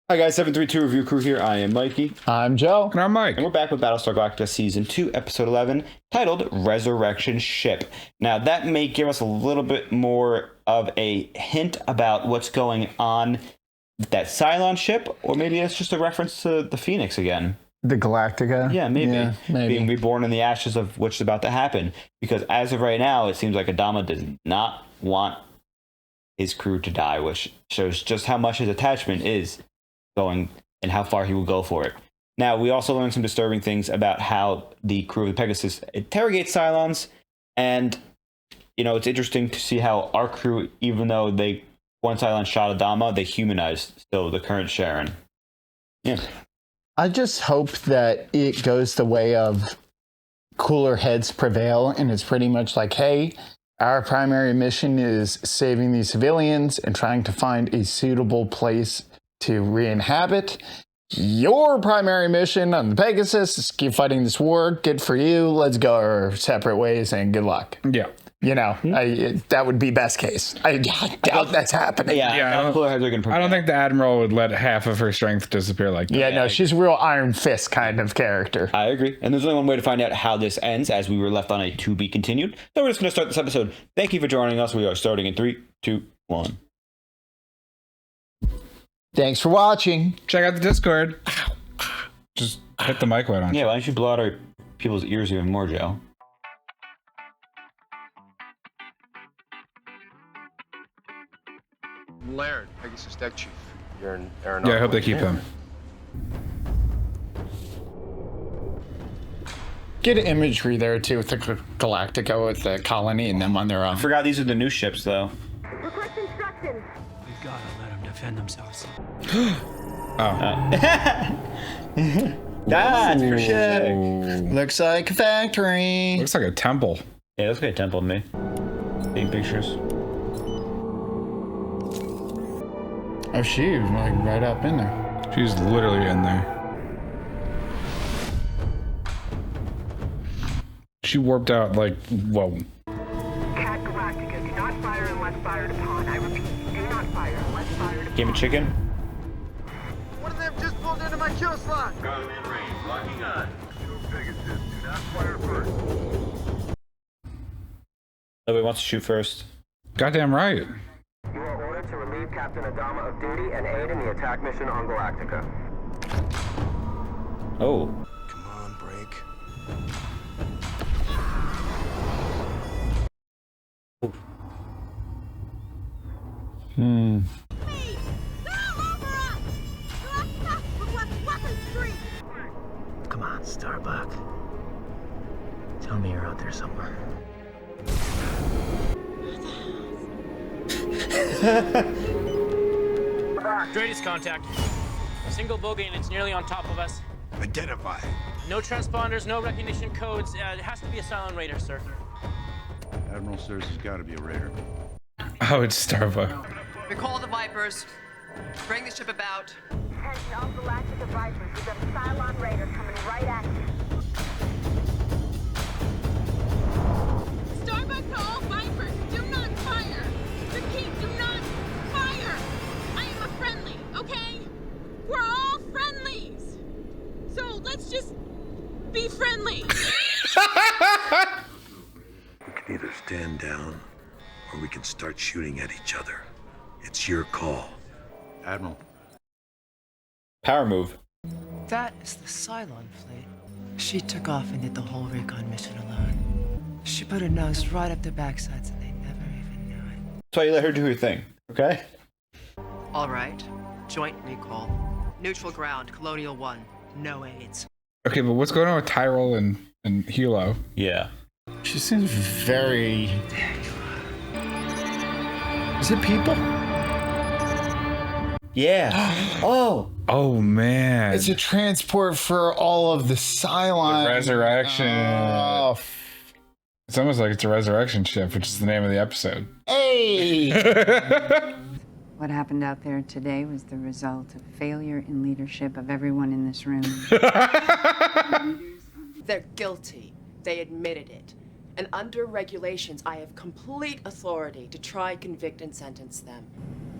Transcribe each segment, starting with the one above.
Hi guys, 732 Review Crew here. I am Mikey. I'm Joe. And I'm Mike. And we're back with Battlestar Galactica Season 2, Episode 11, titled Resurrection Ship. Now, that may give us a little bit more of a hint about what's going on with that Cylon ship, or maybe it's just a reference to the Phoenix again. The Galactica? Yeah, maybe. Maybe. Being reborn in the ashes of what's about to happen. Because as of right now, it seems like Adama does not want his crew to die, which shows just how much his attachment is going and how far he will go for it. Now, we also learned some disturbing things about how the crew of the Pegasus interrogates Cylons, and it's interesting to see how our crew, even though one Cylon shot Adama, they humanized still the current Sharon. Yeah. I just hope that it goes the way of cooler heads prevail, and it's pretty much like, hey, our primary mission is saving these civilians and trying to find a suitable place to re-inhabit. Your primary mission on the Pegasus is keep fighting this war. Good for you. Let's go our separate ways and good luck. Yeah. That would be best case. I doubt that's happening. I don't think the Admiral would let half of her strength disappear like that. Yeah, no, she's a real Iron Fist kind of character. I agree. And there's only one way to find out how this ends, as we were left on a to be continued. So we're just going to start this episode. Thank you for joining us. We are starting in 3, 2, 1. Thanks for watching. Check out the Discord. Just hit the mic right on. Yeah, why don't you blow out our people's ears even more, Joe? Laird, Pegasus Deck Chief. You're an aeronaut. Yeah, I hope they keep them. Good imagery there too with the Galactica, with the colony and them on their own. I forgot these are the new ships, though. Request instructions. We gotta let them defend themselves. That's for sure. Looks like a factory. Looks like a temple. Yeah, that's good temple to me. Taking pictures. Oh, she's like right up in there. She's literally in there. She warped out like, whoa. Cat Galactica, do not fire unless fired upon. I repeat, do not fire unless fired upon. Game of chicken? One of them just pulled into my kill slot. Got him in range. Locking on. Pegasus, do not fire first. Nobody wants to shoot first. Goddamn right. You are ordered to relieve Captain Adama of duty and aid in the attack mission on Galactica. Oh. Come on, break. Come on, Starbuck. Tell me you're out there somewhere. Greatest contact. A single bogey and it's nearly on top of us. Identify. No transponders, no recognition codes. It has to be a Cylon raider, sir. Admiral Stars has got to be a raider. Oh, it's Starbuck. Recall the Vipers. Bring the ship about. Attention all Galactica Vipers. We've got a Cylon Raider coming right at you. Starbuck to all Vipers, do not fire! Repeat, do not fire! I am a friendly, okay? We're all friendlies! So let's just be friendly! We can either stand down, or we can start shooting at each other. It's your call. Admiral. Power move. That is the Cylon fleet. She took off and did the whole recon mission alone. She put her nose right up their backsides and they never even knew it. That's why you let her do her thing, okay? All right. Joint recall. Neutral ground, Colonial 1. No aids. Okay, but what's going on with Tyrell and Hilo? Yeah. She seems very... Is it people? Yeah. Oh. Oh, man. It's a transport for all of the Cylon. The resurrection. Oh, It's almost like it's a resurrection ship, which is the name of the episode. hey! What happened out there today was the result of failure in leadership of everyone in this room. They're guilty. They admitted it. And under regulations, I have complete authority to try, convict, and sentence them.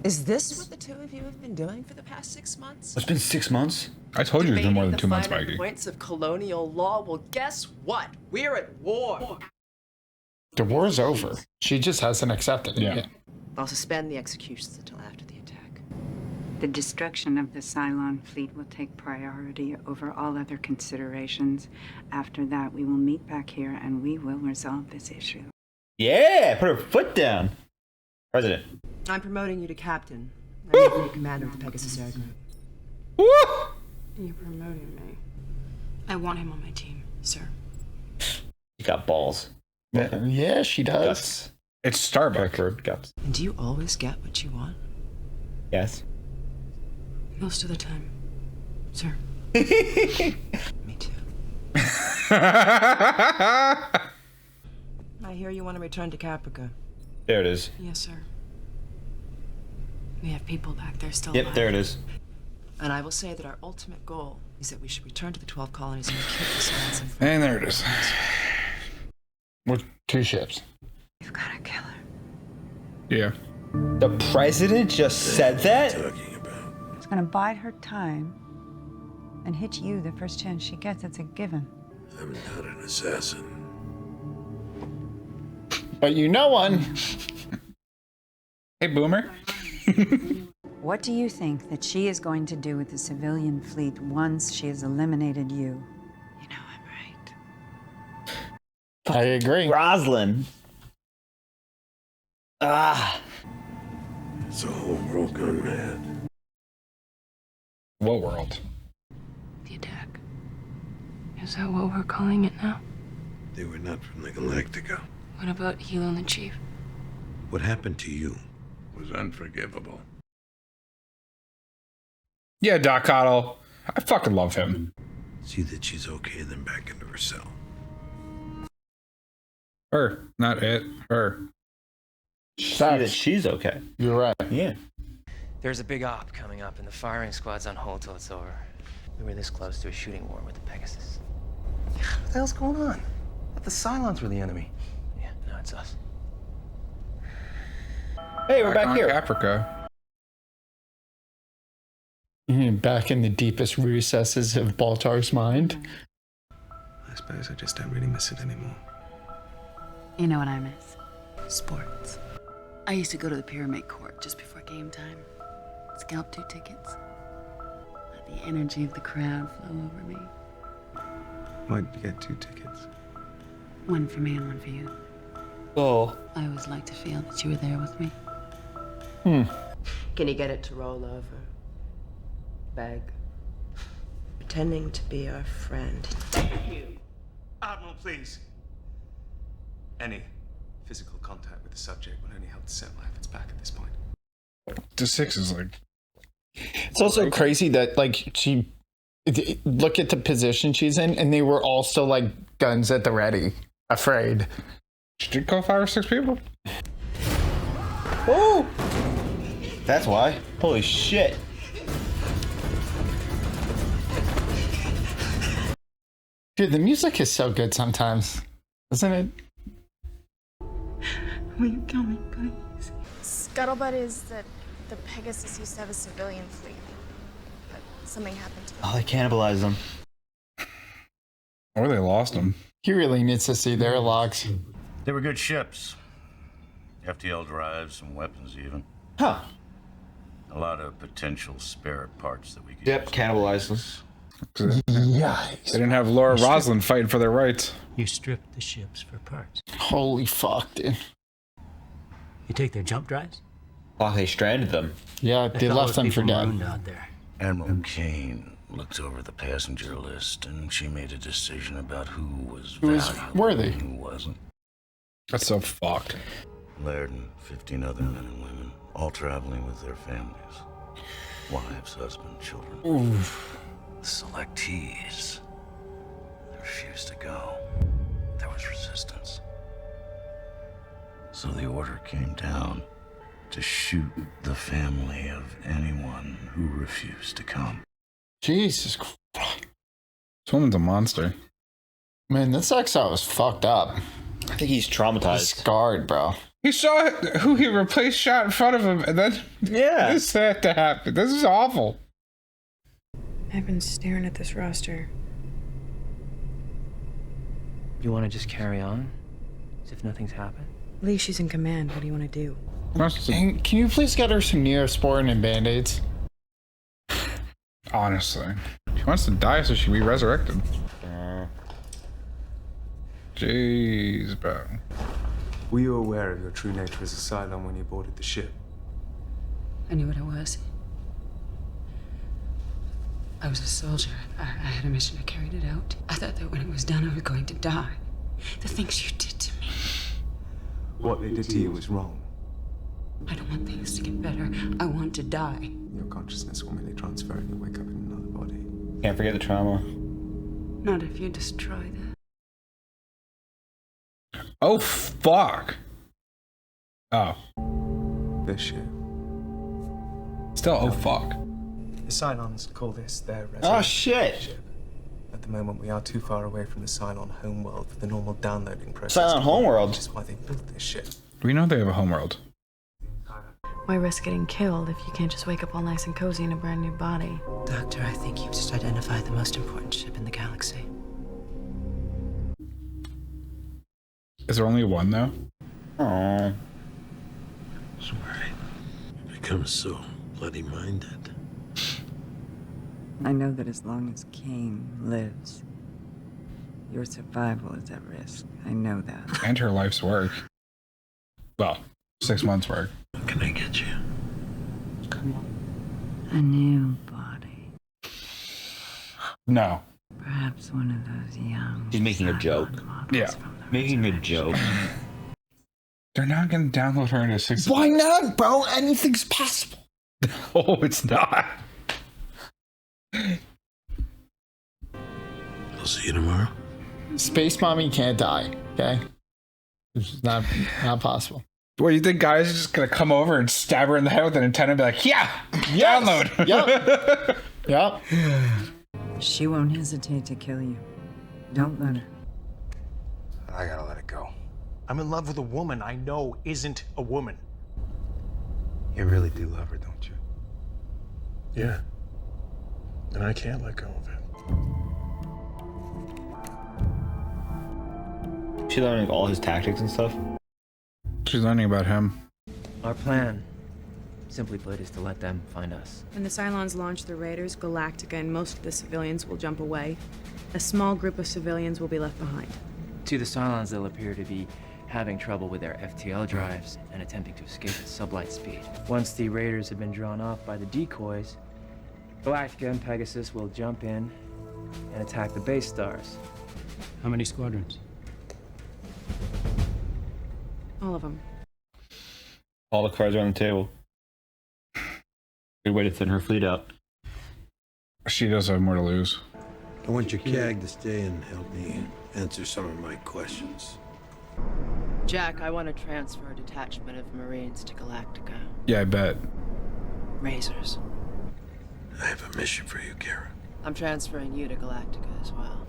Is this what the two of you have been doing for the past 6 months? It's been 6 months. I told you it's been more than Debating 2 months, the finer Mikey. points of colonial law. Well, guess what? We're at war. The war's over. She just hasn't accepted it yet. I'll suspend the executions until after the attack. The destruction of the Cylon fleet will take priority over all other considerations. After that, we will meet back here and we will resolve this issue. Yeah, put her foot down. President. I'm promoting you to captain. I'm making you commander of the Pegasus Air Group. Woo! You're promoting me. I want him on my team, sir. You got balls. Yeah, she does. Guts. It's Starbuck. Word guts. And do you always get what you want? Yes. Most of the time, sir. Me too. I hear you want to return to Caprica. There it is. Yes, sir. We have people back there still Yep, alive. there it is. And I will say that our ultimate goal is that we should return to the 12 colonies and kill the Silence and And there it is. With 2 ships. You've got to kill her. Yeah. The president just said that? It's going to bide her time and hit you the first chance she gets. It's a given. I'm not an assassin. But you know one. Hey, Boomer. What do you think that she is going to do with the civilian fleet once she has eliminated you? You know I'm right. I agree. Roslyn. Ah. It's a whole world gone mad. What world? The attack. Is that what we're calling it now? They were not from the Galactica. What about Hilo and the Chief? What happened to you was unforgivable. Yeah, Doc Cottle. I fucking love him. See that she's okay, then back into her cell. Her, not it. Her. See that she's okay. You're right. Yeah. There's a big op coming up, and the firing squad's on hold till it's over. We were this close to a shooting war with the Pegasus. What the hell's going on? I thought the Cylons were the enemy. Yeah, no, it's us. Hey, we're back here. Africa. Back in the deepest recesses of Baltar's mind. I suppose I just don't really miss it anymore. You know what I miss? Sports. I used to go to the Pyramid Court just before game time. Scalp 2 tickets. Let the energy of the crowd flow over me. Why'd you get 2 tickets? One for me and one for you. Oh. I always like to feel that you were there with me. Can you get it to roll over? Beg. Pretending to be our friend. Admiral, please. Any physical contact with the subject will only help to settle if it's back at this point. The 6 is like... It's also crazy that, like, she... Look at the position she's in, and they were all still, like, guns at the ready. Afraid. She did call 5 or 6 people? Oh! That's why. Holy shit. Dude, the music is so good sometimes. Isn't it? Will you kill me, please? Scuttlebutt is that the Pegasus used to have a civilian fleet, but something happened to them. Oh, they cannibalized them. Or they lost them. He really needs to see their logs. They were good ships. FTL drives, some weapons even. Huh. A lot of potential spare parts that we could Yep, use. cannibalized them. Yikes. They didn't have Laura Roslin fighting for their rights. You strip the ships for parts. Holy fuck, dude. You take their jump drives? Oh, they stranded them. Yeah, they left them for dead. Out there. Admiral Kane looked over the passenger list, and she made a decision about who was valuable worthy. and who wasn't. That's so fucked. Laird and 15 other men and women, all traveling with their families. Wives, husbands, children. Oof. The selectees. They refused to go. There was resistance. So the order came down to shoot the family of anyone who refused to come. Jesus Christ. This woman's a monster. Man, this exile was fucked up. I think he's traumatized. Scarred, bro. He saw who he replaced shot in front of him, and then this had to happen. This is awful. I've been staring at this roster. You want to just carry on? As if nothing's happened? Lee, she's in command. What do you want to do? And can you please get her some Neosporin and Band-Aids? Honestly. She wants to die so she can be resurrected. Jeez, bro. Were you aware of your true nature as a Cylon when you boarded the ship? I knew what I was. I was a soldier. I had a mission. I carried it out. I thought that when it was done, I was going to die. The things you did to me. What they did to you was wrong. I don't want things to get better. I want to die. Your consciousness will merely transfer and you wake up in another body. Can't forget the trauma. Not if you destroy that. Oh, fuck. Oh. This ship. Still, oh, fuck. The Cylons call this their Oh, shit. ship. At the moment, we are too far away from the Cylon homeworld for the normal downloading process. Cylon homeworld? Which is why they built this ship. We know they have a homeworld. Why risk getting killed if you can't just wake up all nice and cozy in a brand new body? Doctor, I think you've just identified the most important ship in the galaxy. Is there only one, though? Aww. Sorry. You become so bloody-minded. I know that as long as Kane lives, your survival is at risk. I know that. And her life's work. Well, 6 months' work. What can I get you? Come on. A new body. No. Perhaps one of those young. She's making a joke. Yeah. Making a joke. They're not going to download her into 6. Why not, bro? Anything's possible. Oh, it's not. I'll see you tomorrow. Space Mommy can't die, okay? It's just not possible. What, you think guys are just going to come over and stab her in the head with an antenna and be like, yeah, download. Yep. Yep. She won't hesitate to kill you. Don't let her. I gotta let it go. I'm in love with a woman I know isn't a woman. You really do love her, don't you? Yeah. And I can't let go of it. She learning all his tactics and stuff. She's learning about him. Our plan, simply put, is to let them find us. When the Cylons launch the Raiders, Galactica and most of the civilians will jump away. A small group of civilians will be left behind. To the Cylons, they'll appear to be having trouble with their FTL drives and attempting to escape at sublight speed. Once the Raiders have been drawn off by the decoys, Galactica and Pegasus will jump in and attack the base stars. How many squadrons? All of them. All the cards are on the table. Good way to thin her fleet out. She does have more to lose. I want your CAG to stay and help me answer some of my questions. Jack, I want to transfer a detachment of Marines to Galactica. Yeah, I bet. Razors. I have a mission for you, Kara. I'm transferring you to Galactica as well.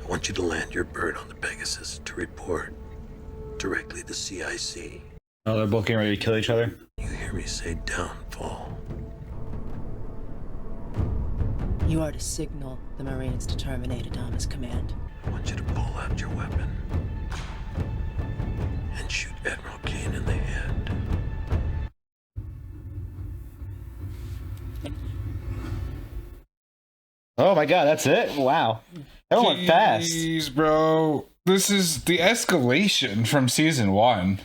I want you to land your bird on the Pegasus to report directly to CIC. Oh, they're both getting ready to kill each other? You hear me say downfall. You are to signal the Marines to terminate Adama's command. I want you to pull out your weapon and shoot Admiral Kane in the head. Oh my god, that's it? Wow. That went fast. Jeez, bro. This is the escalation from season 1.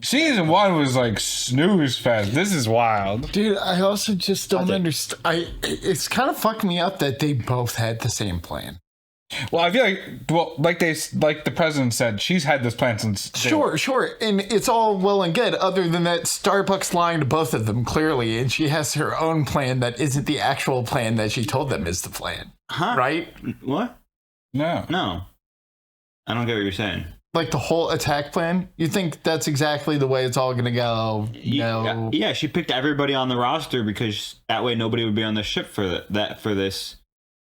Season 1 was like snooze fest. This is wild. Dude, I also just don't understand. It's kind of fucked me up that they both had the same plan. Well, I feel like the president said, she's had this plan since. Sure. And it's all well and good, other than that Starbuck's lying to both of them, clearly, and she has her own plan that isn't the actual plan that she told them is the plan. Huh? Right? What? No. I don't get what you're saying. Like the whole attack plan? You think that's exactly the way it's all gonna go? No. Yeah, she picked everybody on the roster because that way nobody would be on the ship for this.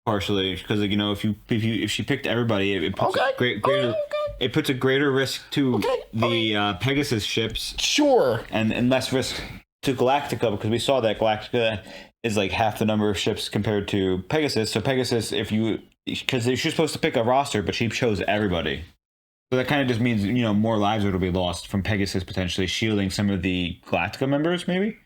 Partially, because if she picked everybody, it puts greater it puts a greater risk to the Pegasus ships. Sure. And less risk to Galactica, because we saw that Galactica is like half the number of ships compared to Pegasus. So Pegasus, because she's supposed to pick a roster, but she chose everybody. So that kind of just means, more lives will be lost from Pegasus potentially shielding some of the Galactica members, maybe?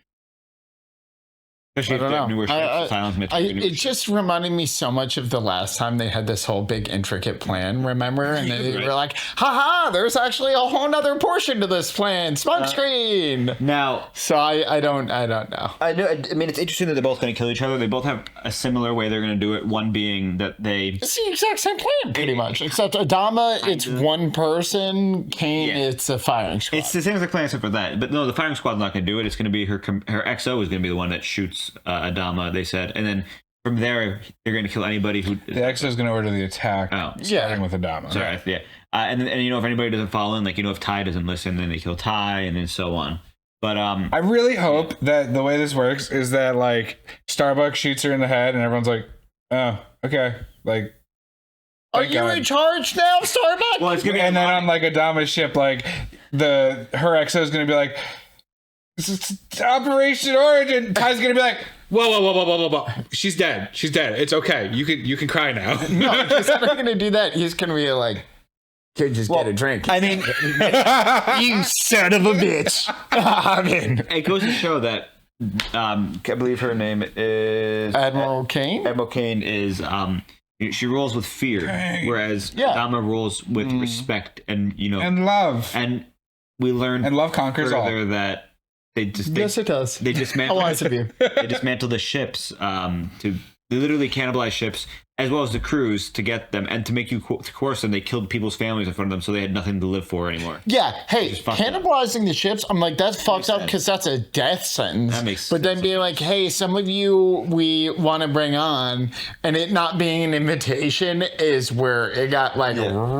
Especially I don't know. It just reminded me so much of the last time they had this whole big intricate plan, remember? And they were like, haha, there's actually a whole nother portion to this plan. Smoke screen. Now, so I don't know. I mean, it's interesting that they're both going to kill each other. They both have a similar way they're going to do it. One being that it's the exact same plan, pretty much. Except Adama, it's one person. Kane, it's a firing squad. It's the same as the plan except for that. But no, the firing squad's not going to do it. It's going to be her XO is going to be the one that shoots Adama, they said, and then from there they're going to kill anybody who. The XO is going to order the attack, starting with Adama. Sorry, yeah. And if anybody doesn't fall in, if Ty doesn't listen, then they kill Ty, and then so on. But I really hope that the way this works is that Starbuck shoots her in the head, and everyone's like, "Oh, okay." Are you in charge now, Starbuck? Well, it's gonna be, and then on Adama's ship, her XO is going to be like. Operation Origin. Ty's gonna be like, whoa. She's dead. It's okay. You can cry now. No, he's not gonna do that. He's gonna be like, kid, just get a drink. I mean, you son of a bitch. It goes to show that I believe her name is Admiral Kane. Admiral Kane is she rules with fear, whereas Adama rules with respect and and love. And we learned and love conquers all. That yes, it does. They dismantle. They dismantle the ships to literally cannibalize ships as well as the crews to get them and to make you to coerce them. They killed people's families in front of them, so they had nothing to live for anymore. Yeah, hey, cannibalizing the ships. I'm like, that's fucked up because that's a death sentence. That makes but then being like, hey, some of you we want to bring on, and it not being an invitation is where it got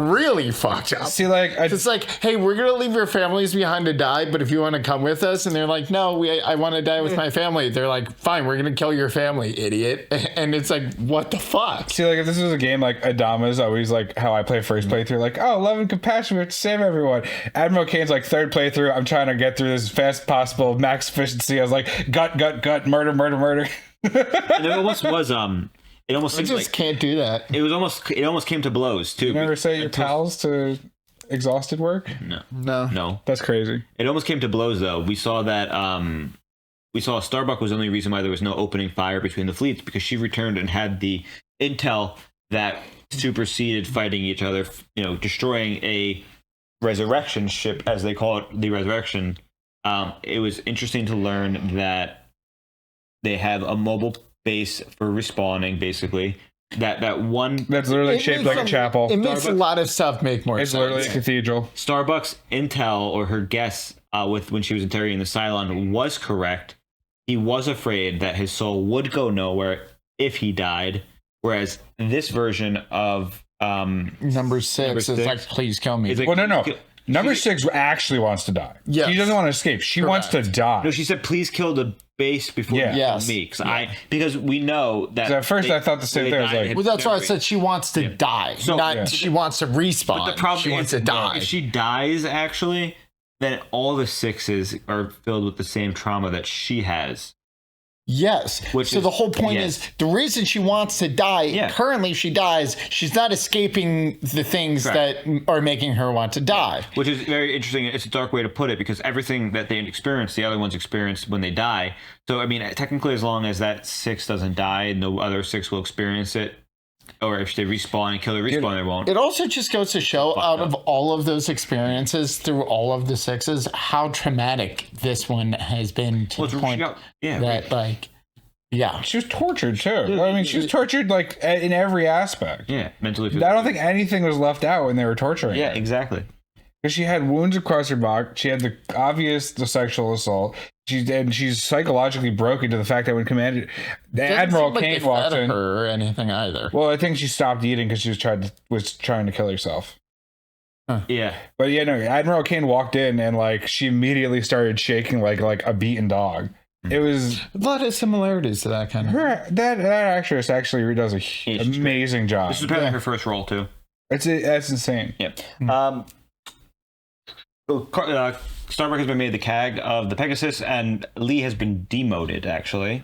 really fucked up. See, it's like, hey, we're gonna leave your families behind to die, but if you want to come with us, and they're like, no, I want to die with my family. They're like, fine, we're gonna kill your family, idiot. And it's like, what the fuck? See, if this was a game Adama's always how I play first playthrough, love and compassion, we have to save everyone. Admiral Kane's third playthrough, I'm trying to get through this as fast as possible, max efficiency. I was like, gut, murder. And it almost was it almost I just can't do that. It almost came to blows too. You never say your pals to exhausted work? No. That's crazy. It almost came to blows though. We saw that Starbuck was the only reason why there was no opening fire between the fleets, because she returned and had the intel that superseded fighting each other, destroying a resurrection ship, as they call it, the Resurrection. It was interesting to learn that they have a mobile base for respawning, basically. That one that's literally shaped like a chapel. It makes a lot of stuff make more sense. It's literally a cathedral. Starbuck's intel, or her guess when she was interrogating the Cylon, was correct. He was afraid that his soul would go nowhere if he died, whereas this version of number six is like, please kill me. No. Number 6 actually wants to die. Yes. She doesn't want to escape. She wants to die. No, she said, please kill the base before you kill me. Because we know that. At first, I thought the same thing. I was like, well, that's why I said she wants to die. So, she wants to respawn. But the problem she wants to die. If she dies, actually, then all the 6s are filled with the same trauma that she has. Yes. The whole point is the reason she wants to die, currently she dies, she's not escaping the things that are making her want to die. Which is very interesting. It's a dark way to put it, because everything that they experience, the other ones experience when they die. So, I mean, technically, as long as that 6 doesn't die, no other 6 will experience it. Or if they respawn and kill the respawn, they won't. It also just goes to show, out of all of those experiences through all of the 6s, how traumatic this one has been to the point that, she was tortured too. I mean, she was tortured in every aspect. Yeah, mentally. I don't think anything was left out when they were torturing her. Yeah, exactly. Because she had wounds across her back. She had the sexual assault. She's psychologically broken to the fact that when Admiral Kane walked in, her or anything either. Well, I think she stopped eating because she was trying to kill herself. Huh. Yeah, but Admiral Kane walked in and she immediately started shaking like a beaten dog. It was a lot of similarities to that kind of. That actress actually does an amazing job. This is probably her first role too. That's insane. Yeah. Starbuck has been made the CAG of the Pegasus, and Lee has been demoted, actually.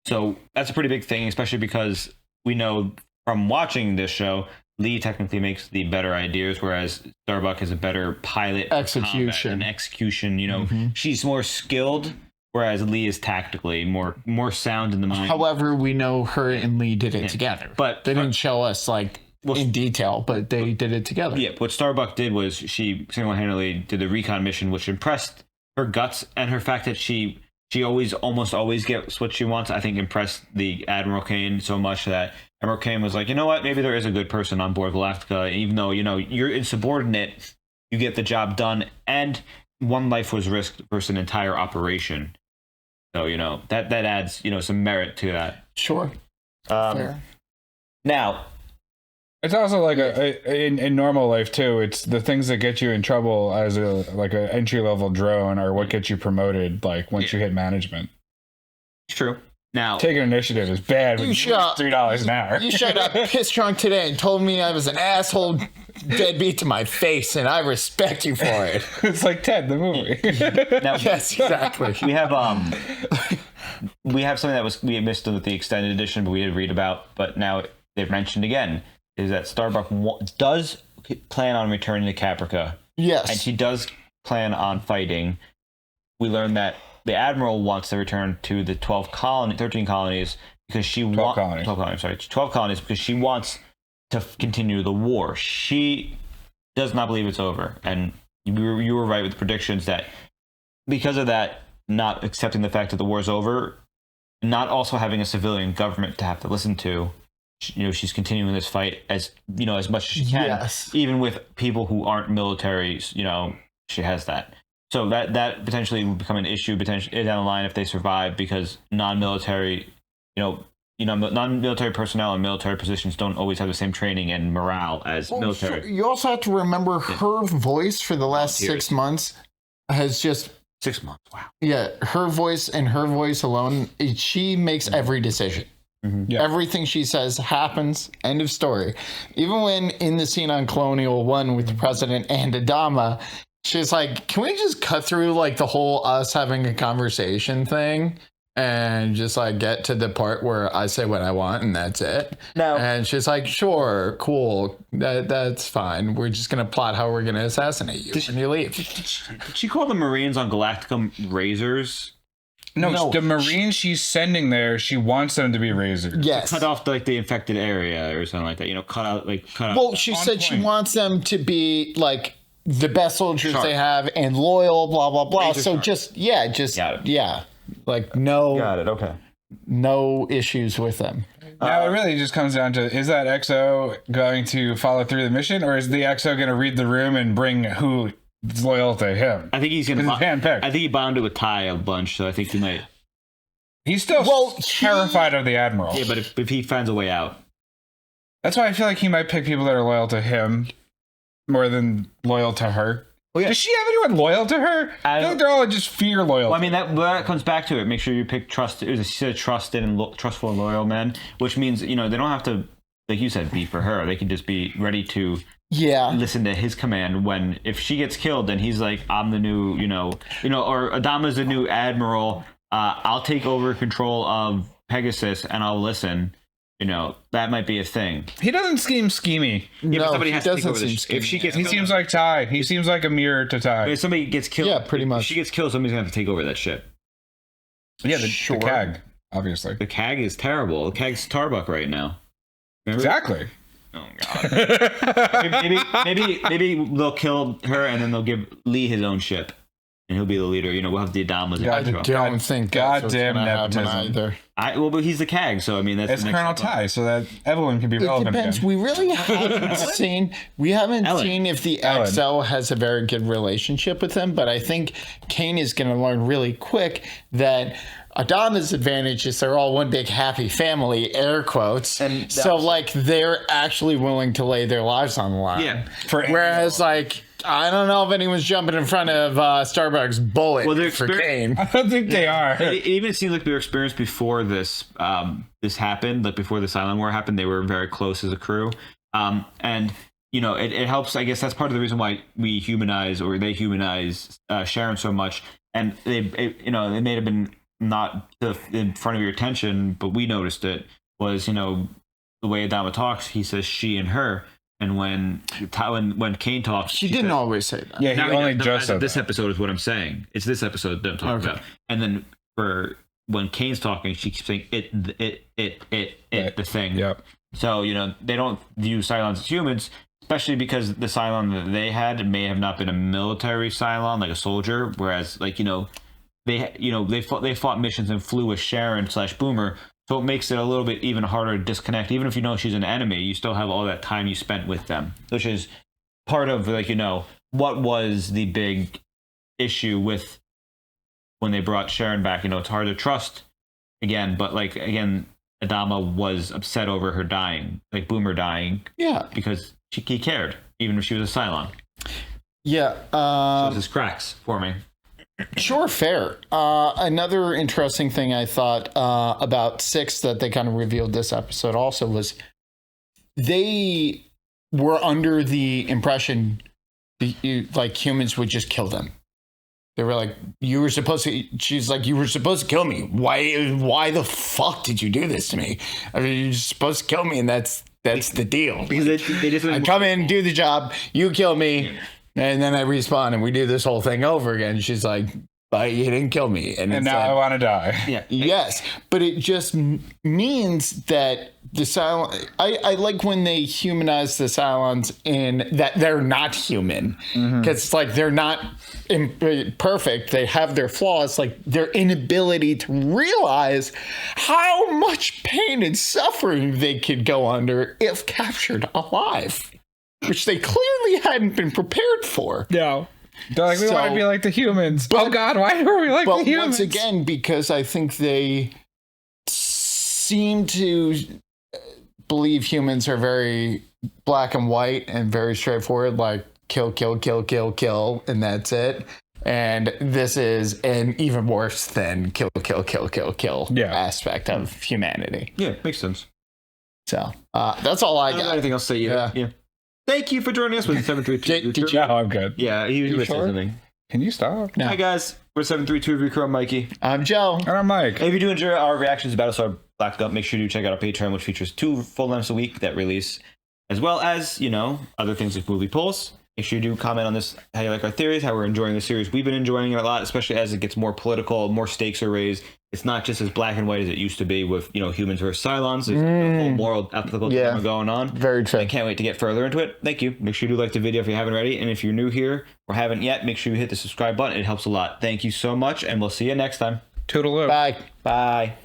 So that's a pretty big thing, especially because we know from watching this show, Lee technically makes the better ideas, whereas Starbuck is a better pilot execution. She's more skilled, whereas Lee is tactically more sound in the mind. However, we know her and Lee did it together, but they didn't show us in detail, but they did it together. Yeah, what Starbuck did was she single-handedly did the recon mission, which impressed her guts, and her fact that she almost always gets what she wants, I think impressed the Admiral Kane so much that Admiral Kane was like, you know what, maybe there is a good person on board Galactica, even though, you're insubordinate, you get the job done, and one life was risked versus an entire operation. So, that adds, some merit to that. Sure. Fair. Now, it's also like in normal life too. It's the things that get you in trouble as an entry level drone are what gets you promoted. Like once you hit management. True. Now taking initiative is bad. When you $3 an hour. You showed up piss drunk today and told me I was an asshole deadbeat to my face, and I respect you for it. It's like Ted the movie. Now, yes, exactly. We have something that we missed with the extended edition, but we did read about. But now they've mentioned again. Is that Starbuck does plan on returning to Caprica. Yes. And she does plan on fighting. We learned that the Admiral wants to return to the 13 colonies because she wants 12 colonies because she wants to continue the war. She does not believe it's over. And you were right with the predictions that because of that, not accepting the fact that the war is over, not also having a civilian government to have to listen to, she's continuing this fight as much as she can, even with people who aren't military. She has that. So that potentially will become an issue down the line if they survive, because non-military, non-military personnel and military positions don't always have the same training and morale as military. Sure. You also have to remember her voice for the last 6 months has just 6 months. Wow. Yeah, her voice and her voice alone, she makes every decision. Yeah. Everything she says happens. End of story. Even when in the scene on Colonial 1 with the president and Adama, she's like, can we just cut through the whole us having a conversation thing and just get to the part where I say what I want and that's it? No. And she's like, sure, cool, that's fine. We're just gonna plot how we're gonna assassinate you when you leave. Did she call the Marines on Galactica razors? No, the Marines she's sending there, she wants them to be razors. Yes. Cut off the infected area or something like that. Cut out. Well, she said she wants them to be the best soldiers they have and loyal, blah blah blah. So no, got it. Okay, no issues with them. Now it really just comes down to, is that XO going to follow through the mission, or is the XO going to read the room and bring who is loyal to him? I think he's going to handpick. I think he bonded with Ty a bunch, so I think he might. He's still terrified of the Admiral. Yeah, but if he finds a way out. That's why I feel like he might pick people that are loyal to him more than loyal to her. Well, yeah. Does she have anyone loyal to her? I feel like they're all just fear loyal. Well, I mean, that comes back to it. Make sure you pick trusted and trustful and loyal men, which means, they don't have to, like you said, be for her. They can just be ready to listen to his command when, if she gets killed, then he's like, I'm the new, or Adama's the new Admiral. I'll take over control of Pegasus and I'll listen. That might be a thing. He doesn't seem schemy. Yeah, but somebody has to take over the ship. If she gets killed, he seems like Ty. He seems like a mirror to Ty. If somebody gets killed, yeah, pretty much. If she gets killed, somebody's gonna have to take over that ship. Yeah, the CAG, obviously. The CAG is terrible. The CAG's Starbuck right now. Remember? Exactly. Oh god. maybe they'll kill her and then they'll give Lee his own ship. And he'll be the leader. We'll have the Adamas. I don't think goddamn nepotism either. But he's the CAG, so I mean that's Colonel Ty, so that Evelyn can be relevant. It depends. Again. We really haven't seen. We haven't seen if the XO has a very good relationship with him, but I think Kane is going to learn really quick that Adama's advantage is they're all one big happy family, air quotes. And so they're actually willing to lay their lives on the line. Yeah. Whereas I don't know if anyone's jumping in front of Starbuck's bullet for Kane. I don't think they are. It even seemed like their experience before this happened, before the Cylon War happened, they were very close as a crew. And it helps. I guess that's part of the reason why they humanize Sharon so much. And it may have been not in front of your attention, but we noticed it was, the way Adama talks, he says she and her. And when Kane talks, she didn't always say that. Yeah, he only just said this episode is what I'm saying. It's this episode that I'm talking about. And then when Kane's talking, she keeps saying the thing. Yep. So, they don't view Cylons as humans, especially because the Cylon that they had may have not been a military Cylon, like a soldier, whereas they fought missions and flew with Sharon / Boomer. So it makes it a little bit even harder to disconnect. Even if you know she's an enemy, you still have all that time you spent with them, which is part of what was the big issue with when they brought Sharon back. It's hard to trust again, but Adama was upset over her dying, Boomer dying. Yeah. Because he cared, even if she was a Cylon. Yeah. So this is cracks forming. Sure, fair. Another interesting thing I thought about 6 that they kind of revealed this episode also was they were under the impression humans would just kill them. They were like, she's like, you were supposed to kill me. Why the fuck did you do this to me? I mean, you're supposed to kill me, and that's the deal. Because they just I come in, do the job, you kill me. And then I respawn and we do this whole thing over again. She's like, but you didn't kill me. And now I want to die. Yeah. Yes. But it just means that the Cylon... I like when they humanize the Cylons in that they're not human. Because they're not perfect. They have their flaws. Their inability to realize how much pain and suffering they could go under if captured alive. Which they clearly hadn't been prepared for. No. They're like, we want to be like the humans. Oh, God, why are we like the humans? But once again, because I think they seem to believe humans are very black and white and very straightforward, kill, kill, kill, kill, kill, and that's it. And this is an even worse than kill, kill, kill, kill, kill aspect of humanity. Yeah, makes sense. So that's all I got. Anything else to say? Yeah. Thank you for joining us with 732. I'm good. Yeah, he was saying something. Can you stop? No. Hi guys, we're 732 Review Crew. I'm Mikey. I'm Joe. And I'm Mike. And if you do enjoy our reactions to Battlestar Galactica, make sure you check out our Patreon, which features 2 full lengths a week that release, as well as other things like movie polls. Make sure you do comment on this, how you like our theories, how we're enjoying the series. We've been enjoying it a lot, especially as it gets more political, more stakes are raised. It's not just as black and white as it used to be with, humans versus Cylons. There's a whole moral, ethical drama going on. Very true. I can't wait to get further into it. Thank you. Make sure you do like the video if you haven't already. And if you're new here or haven't yet, make sure you hit the subscribe button. It helps a lot. Thank you so much, and we'll see you next time. Toodaloo. Bye. Bye.